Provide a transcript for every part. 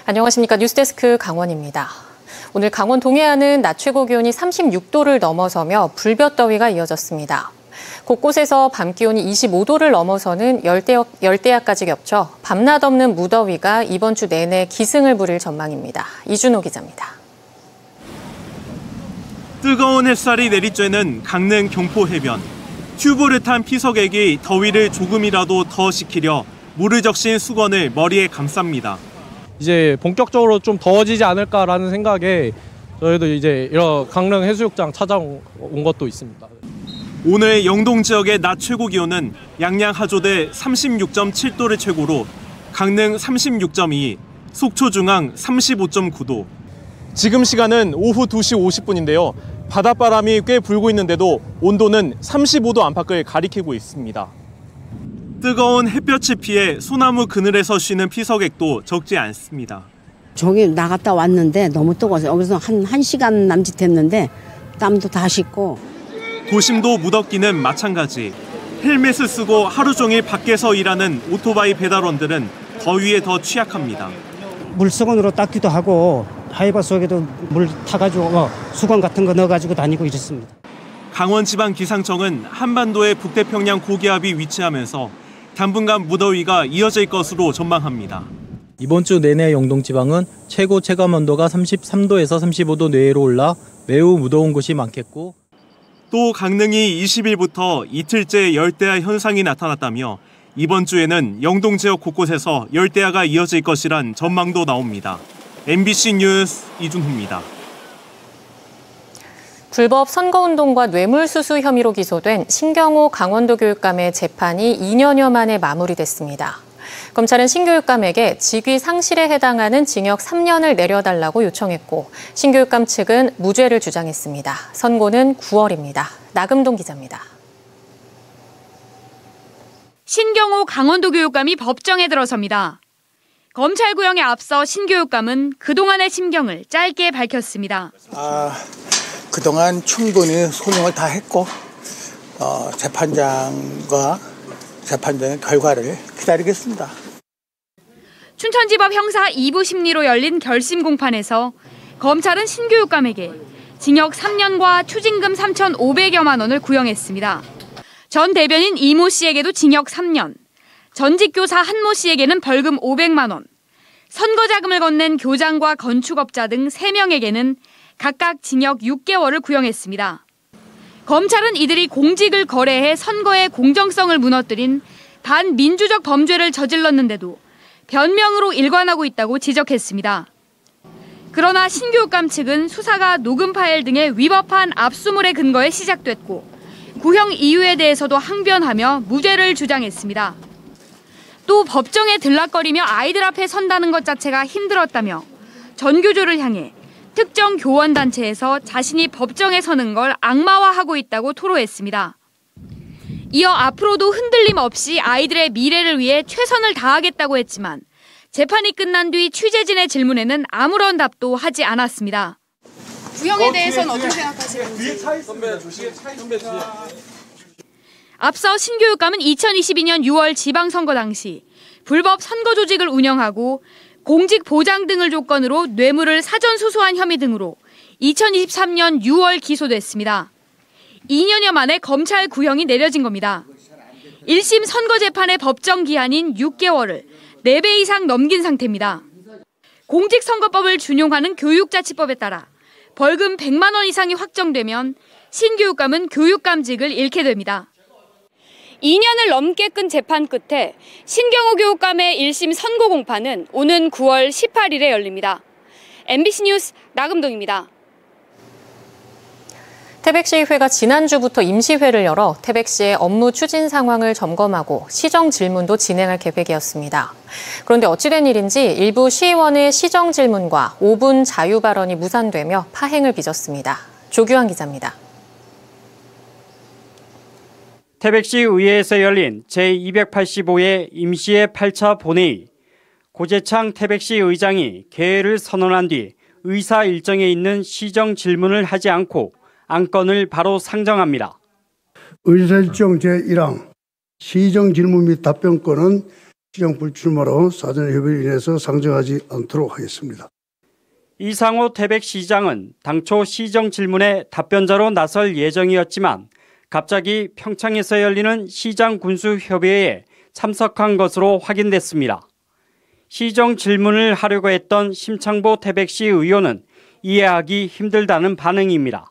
안녕하십니까. 뉴스데스크 강원입니다. 오늘 강원 동해안은 낮 최고 기온이 36도를 넘어서며 불볕더위가 이어졌습니다. 곳곳에서 밤 기온이 25도를 넘어서는 열대야까지 겹쳐 밤낮 없는 무더위가 이번 주 내내 기승을 부릴 전망입니다. 이준호 기자입니다. 뜨거운 햇살이 내리쬐는 강릉 경포 해변. 튜브를 탄 피서객이 더위를 조금이라도 더 식히려 물을 적신 수건을 머리에 감쌉니다. 이제 본격적으로 좀 더워지지 않을까라는 생각에 저희도 이제 이런 강릉 해수욕장 찾아온 것도 있습니다. 오늘 영동 지역의 낮 최고 기온은 양양 하조대 36.7도를 최고로 강릉 36.2, 속초 중앙 35.9도. 지금 시간은 오후 2시 50분인데요. 바닷바람이 꽤 불고 있는데도 온도는 35도 안팎을 가리키고 있습니다. 뜨거운 햇볕을 피해 소나무 그늘에서 쉬는 피서객도 적지 않습니다. 저기 나갔다 왔는데 너무 뜨거워서 여기서 한 1시간 남짓했는데 땀도 다 씻고. 도심도 무덥기는 마찬가지. 헬멧을 쓰고 하루 종일 밖에서 일하는 오토바이 배달원들은 더위에 더 취약합니다. 물수건으로 닦기도 하고 하이바 속에도 물 타가지고 수건 같은 거 넣어가지고 다니고 이랬습니다. 강원지방기상청은 한반도의 북태평양 고기압이 위치하면서 당분간 무더위가 이어질 것으로 전망합니다. 이번 주 내내 영동 지방은 최고 체감 온도가 33도에서 35도 내외로 올라 매우 무더운 곳이 많겠고, 또 강릉이 20일부터 이틀째 열대야 현상이 나타났다며 이번 주에는 영동 지역 곳곳에서 열대야가 이어질 것이란 전망도 나옵니다. MBC 뉴스 이준호입니다. 불법 선거운동과 뇌물수수 혐의로 기소된 신경호 강원도 교육감의 재판이 2년여 만에 마무리됐습니다. 검찰은 신 교육감에게 직위 상실에 해당하는 징역 3년을 내려달라고 요청했고 신 교육감 측은 무죄를 주장했습니다. 선고는 9월입니다. 나금동 기자입니다. 신경호 강원도 교육감이 법정에 들어섭니다. 검찰 구형에 앞서 신 교육감은 그동안의 심경을 짧게 밝혔습니다. 그동안 충분히 소명을 다 했고 재판장과 재판장의 결과를 기다리겠습니다. 춘천지법 형사 2부 심리로 열린 결심 공판에서 검찰은 신 교육감에게 징역 3년과 추징금 3,500여만 원을 구형했습니다. 전 대변인 이모 씨에게도 징역 3년, 전직 교사 한모 씨에게는 벌금 500만 원, 선거자금을 건넨 교장과 건축업자 등 3명에게는 각각 징역 6개월을 구형했습니다. 검찰은 이들이 공직을 거래해 선거의 공정성을 무너뜨린 반민주적 범죄를 저질렀는데도 변명으로 일관하고 있다고 지적했습니다. 그러나 신 교육감 측은 수사가 녹음 파일 등의 위법한 압수물의 근거에 시작됐고 구형 이유에 대해서도 항변하며 무죄를 주장했습니다. 또 법정에 들락거리며 아이들 앞에 선다는 것 자체가 힘들었다며 전교조를 향해 특정 교원단체에서 자신이 법정에 서는 걸 악마화하고 있다고 토로했습니다. 이어 앞으로도 흔들림 없이 아이들의 미래를 위해 최선을 다하겠다고 했지만 재판이 끝난 뒤 취재진의 질문에는 아무런 답도 하지 않았습니다. 구형에 대해서는 어떻게 생각하시는지? 앞서 신 교육감은 2022년 6월 지방선거 당시 불법 선거 조직을 운영하고 공직 보장 등을 조건으로 뇌물을 사전 수수한 혐의 등으로 2023년 6월 기소됐습니다. 2년여 만에 검찰 구형이 내려진 겁니다. 1심 선거재판의 법정 기한인 6개월을 4배 이상 넘긴 상태입니다. 공직선거법을 준용하는 교육자치법에 따라 벌금 100만 원 이상이 확정되면 신교육감은 교육감직을 잃게 됩니다. 2년을 넘게 끈 재판 끝에 신경호 교육감의 1심 선고 공판은 오는 9월 18일에 열립니다. MBC 뉴스 나금동입니다. 태백시의회가 지난주부터 임시회를 열어 태백시의 업무 추진 상황을 점검하고 시정 질문도 진행할 계획이었습니다. 그런데 어찌된 일인지 일부 시의원의 시정 질문과 5분 자유 발언이 무산되며 파행을 빚었습니다. 조규환 기자입니다. 태백시 의회에서 열린 제285회 임시회 8차 본회의. 고재창 태백시 의장이 개회를 선언한 뒤 의사 일정에 있는 시정 질문을 하지 않고 안건을 바로 상정합니다. 의사일정 제1항 시정 질문 및 답변권은 시장 불출마로 사전협의를 인해서 상정하지 않도록 하겠습니다. 이상호 태백시장은 당초 시정 질문에 답변자로 나설 예정이었지만 갑자기 평창에서 열리는 시장 군수협의회에 참석한 것으로 확인됐습니다. 시정 질문을 하려고 했던 심창보 태백시 의원은 이해하기 힘들다는 반응입니다.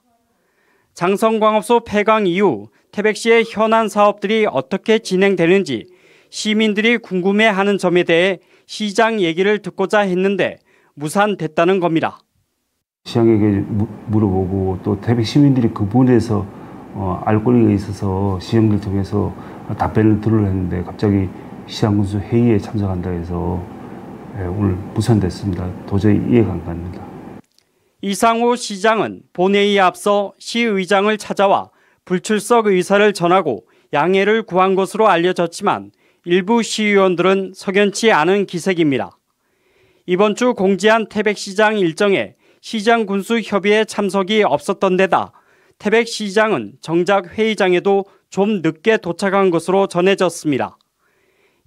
장성광업소 폐광 이후 태백시의 현안 사업들이 어떻게 진행되는지 시민들이 궁금해하는 점에 대해 시장 얘기를 듣고자 했는데 무산됐다는 겁니다. 시장에게 물어보고 또 태백 시민들이 그 부분에서 알 권리가 있어서 시장들 통해서 답변을 들으려 했는데 갑자기 시장군수 회의에 참석한다 해서 오늘 무산됐습니다. 도저히 이해가 안 갑니다. 이상호 시장은 본회의에 앞서 시의장을 찾아와 불출석 의사를 전하고 양해를 구한 것으로 알려졌지만 일부 시의원들은 석연치 않은 기색입니다. 이번 주 공지한 태백시장 일정에 시장군수협의회 참석이 없었던 데다 태백시장은 정작 회의장에도 좀 늦게 도착한 것으로 전해졌습니다.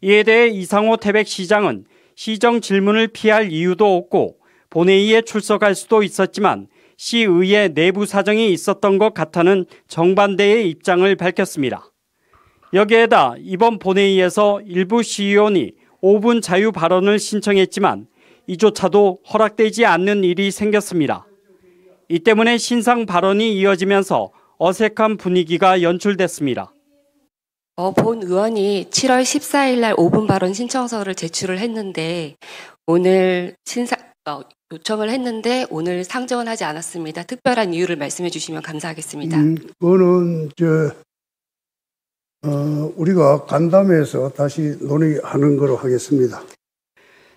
이에 대해 이상호 태백시장은 시정 질문을 피할 이유도 없고 본회의에 출석할 수도 있었지만 시의회 내부 사정이 있었던 것 같다는 정반대의 입장을 밝혔습니다. 여기에다 이번 본회의에서 일부 시의원이 5분 자유 발언을 신청했지만 이조차도 허락되지 않는 일이 생겼습니다. 이 때문에 신상 발언이 이어지면서 어색한 분위기가 연출됐습니다. 본 의원이 7월 14일 날 5분 발언 신청서를 제출을 했는데 오늘 요청을 했는데 오늘 상정은 하지 않았습니다. 특별한 이유를 말씀해 주시면 감사하겠습니다. 그거는 우리가 간담회에서 다시 논의하는 거로 하겠습니다.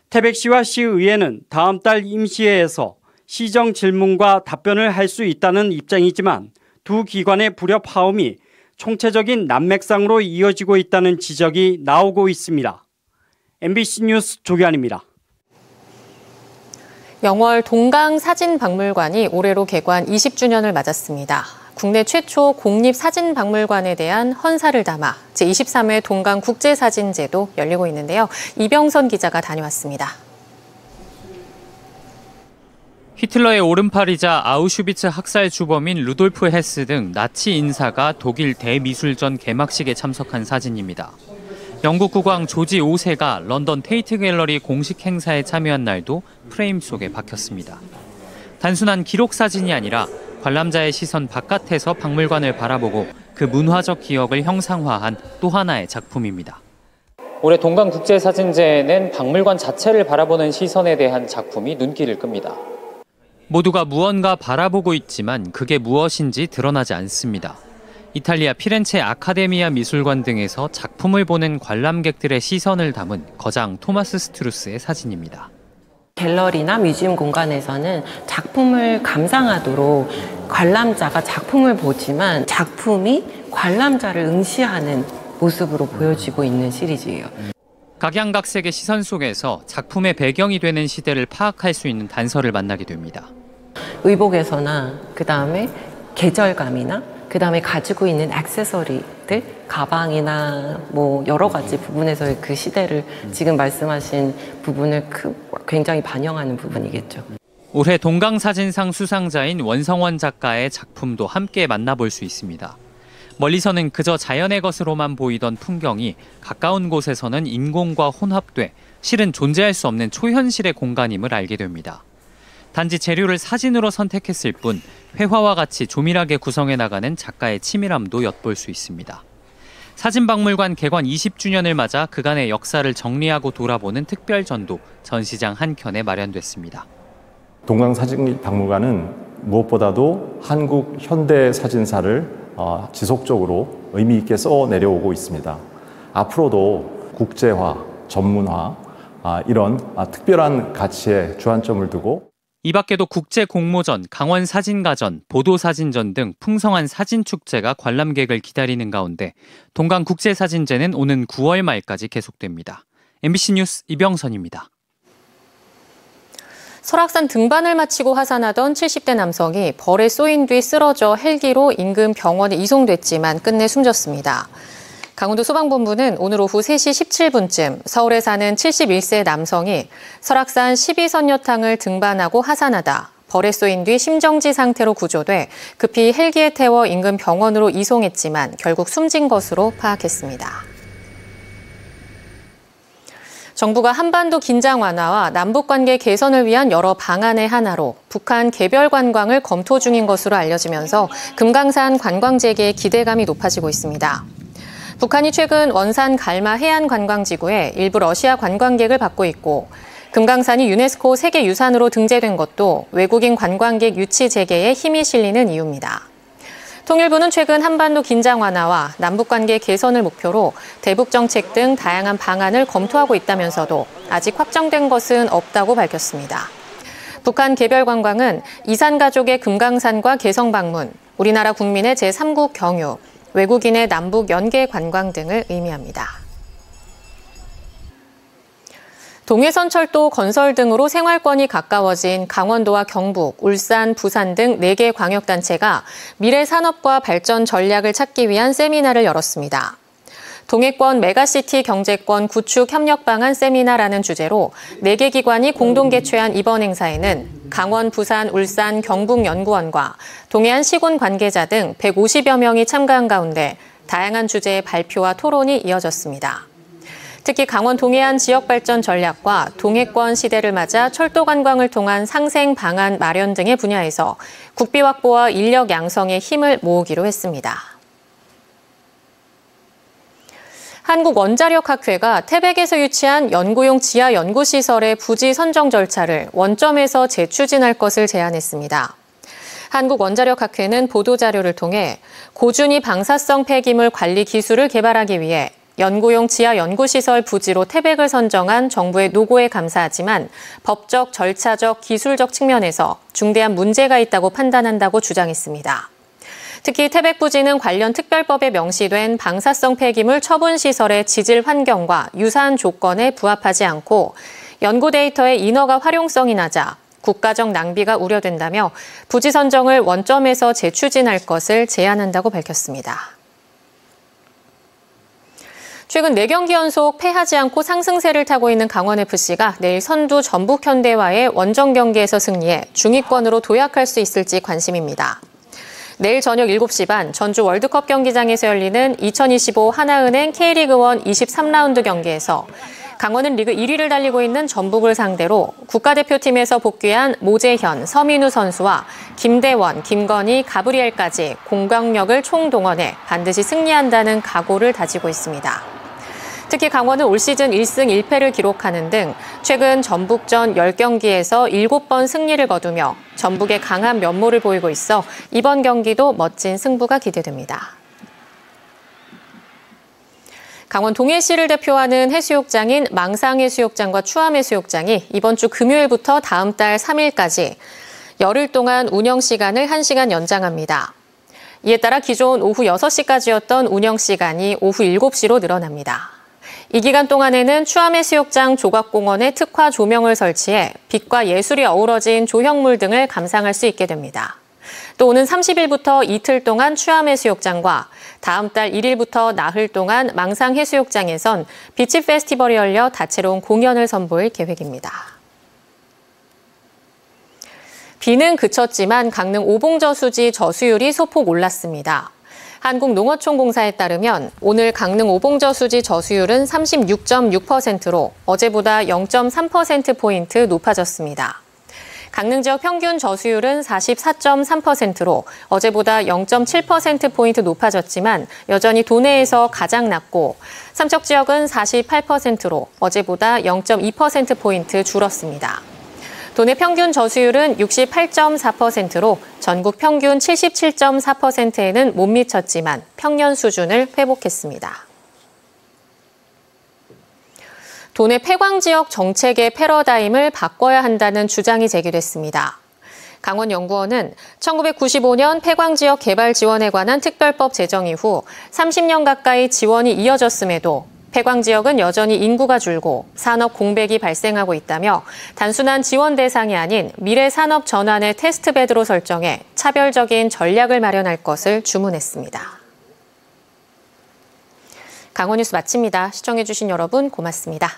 태백시와 시의회는 다음 달 임시회에서 시정 질문과 답변을 할 수 있다는 입장이지만 두 기관의 불협화음이 총체적인 난맥상으로 이어지고 있다는 지적이 나오고 있습니다. MBC 뉴스 조규환입니다. 영월 동강사진박물관이 올해로 개관 20주년을 맞았습니다. 국내 최초 공립사진박물관에 대한 헌사를 담아 제23회 동강국제사진제도 열리고 있는데요. 이병선 기자가 다녀왔습니다. 히틀러의 오른팔이자 아우슈비츠 학살 주범인 루돌프 헤스 등 나치 인사가 독일 대미술전 개막식에 참석한 사진입니다. 영국 국왕 조지 5세가 런던 테이트 갤러리 공식 행사에 참여한 날도 프레임 속에 박혔습니다. 단순한 기록 사진이 아니라 관람자의 시선 바깥에서 박물관을 바라보고 그 문화적 기억을 형상화한 또 하나의 작품입니다. 올해 동강국제사진제에는 박물관 자체를 바라보는 시선에 대한 작품이 눈길을 끕니다. 모두가 무언가 바라보고 있지만 그게 무엇인지 드러나지 않습니다. 이탈리아 피렌체 아카데미아 미술관 등에서 작품을 보는 관람객들의 시선을 담은 거장 토마스 스트루스의 사진입니다. 갤러리나 뮤지엄 공간에서는 작품을 감상하도록 관람자가 작품을 보지만 작품이 관람자를 응시하는 모습으로 보여지고 있는 시리즈예요. 각양각색의 시선 속에서 작품의 배경이 되는 시대를 파악할 수 있는 단서를 만나게 됩니다. 의복에서나 그다음에 계절감이나 그다음에 가지고 있는 액세서리들, 가방이나 뭐 여러 가지 부분에서의 그 시대를 지금 말씀하신 부분을 굉장히 반영하는 부분이겠죠. 올해 동강사진상 수상자인 원성원 작가의 작품도 함께 만나볼 수 있습니다. 멀리서는 그저 자연의 것으로만 보이던 풍경이 가까운 곳에서는 인공과 혼합돼 실은 존재할 수 없는 초현실의 공간임을 알게 됩니다. 단지 재료를 사진으로 선택했을 뿐 회화와 같이 조밀하게 구성해 나가는 작가의 치밀함도 엿볼 수 있습니다. 사진박물관 개관 20주년을 맞아 그간의 역사를 정리하고 돌아보는 특별전도 전시장 한켠에 마련됐습니다. 동강사진박물관은 무엇보다도 한국 현대 사진사를 지속적으로 의미 있게 써내려오고 있습니다. 앞으로도 국제화, 전문화, 이런 특별한 가치에 주안점을 두고 이 밖에도 국제공모전, 강원사진가전, 보도사진전 등 풍성한 사진축제가 관람객을 기다리는 가운데 동강국제사진제는 오는 9월 말까지 계속됩니다. MBC 뉴스 이병선입니다. 설악산 등반을 마치고 하산하던 70대 남성이 벌에 쏘인 뒤 쓰러져 헬기로 인근 병원에 이송됐지만 끝내 숨졌습니다. 강원도 소방본부는 오늘 오후 3시 17분쯤 서울에 사는 71세 남성이 설악산 12선녀탕을 등반하고 하산하다 벌에 쏘인 뒤 심정지 상태로 구조돼 급히 헬기에 태워 인근 병원으로 이송했지만 결국 숨진 것으로 파악했습니다. 정부가 한반도 긴장 완화와 남북관계 개선을 위한 여러 방안의 하나로 북한 개별 관광을 검토 중인 것으로 알려지면서 금강산 관광 재개에 기대감이 높아지고 있습니다. 북한이 최근 원산 갈마 해안관광지구에 일부 러시아 관광객을 받고 있고 금강산이 유네스코 세계유산으로 등재된 것도 외국인 관광객 유치 재개에 힘이 실리는 이유입니다. 통일부는 최근 한반도 긴장 완화와 남북관계 개선을 목표로 대북 정책 등 다양한 방안을 검토하고 있다면서도 아직 확정된 것은 없다고 밝혔습니다. 북한 개별 관광은 이산 가족의 금강산과 개성 방문, 우리나라 국민의 제3국 경유, 외국인의 남북 연계 관광 등을 의미합니다. 동해선 철도 건설 등으로 생활권이 가까워진 강원도와 경북, 울산, 부산 등 4개 광역단체가 미래 산업과 발전 전략을 찾기 위한 세미나를 열었습니다. 동해권 메가시티 경제권 구축 협력 방안 세미나라는 주제로 4개 기관이 공동 개최한 이번 행사에는 강원, 부산, 울산, 경북 연구원과 동해안 시군 관계자 등 150여 명이 참가한 가운데 다양한 주제의 발표와 토론이 이어졌습니다. 특히 강원 동해안 지역 발전 전략과 동해권 시대를 맞아 철도 관광을 통한 상생 방안 마련 등의 분야에서 국비 확보와 인력 양성에 힘을 모으기로 했습니다. 한국원자력학회가 태백에서 유치한 연구용 지하 연구시설의 부지 선정 절차를 원점에서 재추진할 것을 제안했습니다. 한국원자력학회는 보도자료를 통해 고준위 방사성 폐기물 관리 기술을 개발하기 위해 연구용 지하 연구시설 부지로 태백을 선정한 정부의 노고에 감사하지만 법적, 절차적, 기술적 측면에서 중대한 문제가 있다고 판단한다고 주장했습니다. 특히 태백 부지는 관련 특별법에 명시된 방사성 폐기물 처분 시설의 지질 환경과 유사한 조건에 부합하지 않고 연구 데이터의 인허가 활용성이 낮아 국가적 낭비가 우려된다며 부지 선정을 원점에서 재추진할 것을 제안한다고 밝혔습니다. 최근 4경기 연속 패하지 않고 상승세를 타고 있는 강원FC가 내일 선두 전북현대와의 원정 경기에서 승리해 중위권으로 도약할 수 있을지 관심입니다. 내일 저녁 7시 반 전주 월드컵 경기장에서 열리는 2025 하나은행 K리그1 23라운드 경기에서 강원은 리그 1위를 달리고 있는 전북을 상대로 국가대표팀에서 복귀한 모재현, 서민우 선수와 김대원, 김건희, 가브리엘까지 공격력을 총동원해 반드시 승리한다는 각오를 다지고 있습니다. 특히 강원은 올 시즌 1승 1패를 기록하는 등 최근 전북전 10경기에서 7번 승리를 거두며 전북의 강한 면모를 보이고 있어 이번 경기도 멋진 승부가 기대됩니다. 강원 동해시를 대표하는 해수욕장인 망상해수욕장과 추암해수욕장이 이번 주 금요일부터 다음 달 3일까지 열흘 동안 운영 시간을 1시간 연장합니다. 이에 따라 기존 오후 6시까지였던 운영 시간이 오후 7시로 늘어납니다. 이 기간 동안에는 추암해수욕장 조각공원에 특화 조명을 설치해 빛과 예술이 어우러진 조형물 등을 감상할 수 있게 됩니다. 또 오는 30일부터 이틀 동안 추암해수욕장과 다음 달 1일부터 나흘 동안 망상해수욕장에선 비치 페스티벌이 열려 다채로운 공연을 선보일 계획입니다. 비는 그쳤지만 강릉 오봉저수지 저수율이 소폭 올랐습니다. 한국농어촌공사에 따르면 오늘 강릉 오봉저수지 저수율은 36.6%로 어제보다 0.3%포인트 높아졌습니다. 강릉 지역 평균 저수율은 44.3%로 어제보다 0.7%포인트 높아졌지만 여전히 도내에서 가장 낮고 삼척 지역은 48%로 어제보다 0.2%포인트 줄었습니다. 도내 평균 저수율은 68.4%로 전국 평균 77.4%에는 못 미쳤지만 평년 수준을 회복했습니다. 도내 폐광 지역 정책의 패러다임을 바꿔야 한다는 주장이 제기됐습니다. 강원연구원은 1995년 폐광 지역 개발 지원에 관한 특별법 제정 이후 30년 가까이 지원이 이어졌음에도 폐광 지역은 여전히 인구가 줄고 산업 공백이 발생하고 있다며 단순한 지원 대상이 아닌 미래 산업 전환의 테스트베드로 설정해 차별적인 전략을 마련할 것을 주문했습니다. 강원뉴스 마칩니다. 시청해주신 여러분 고맙습니다.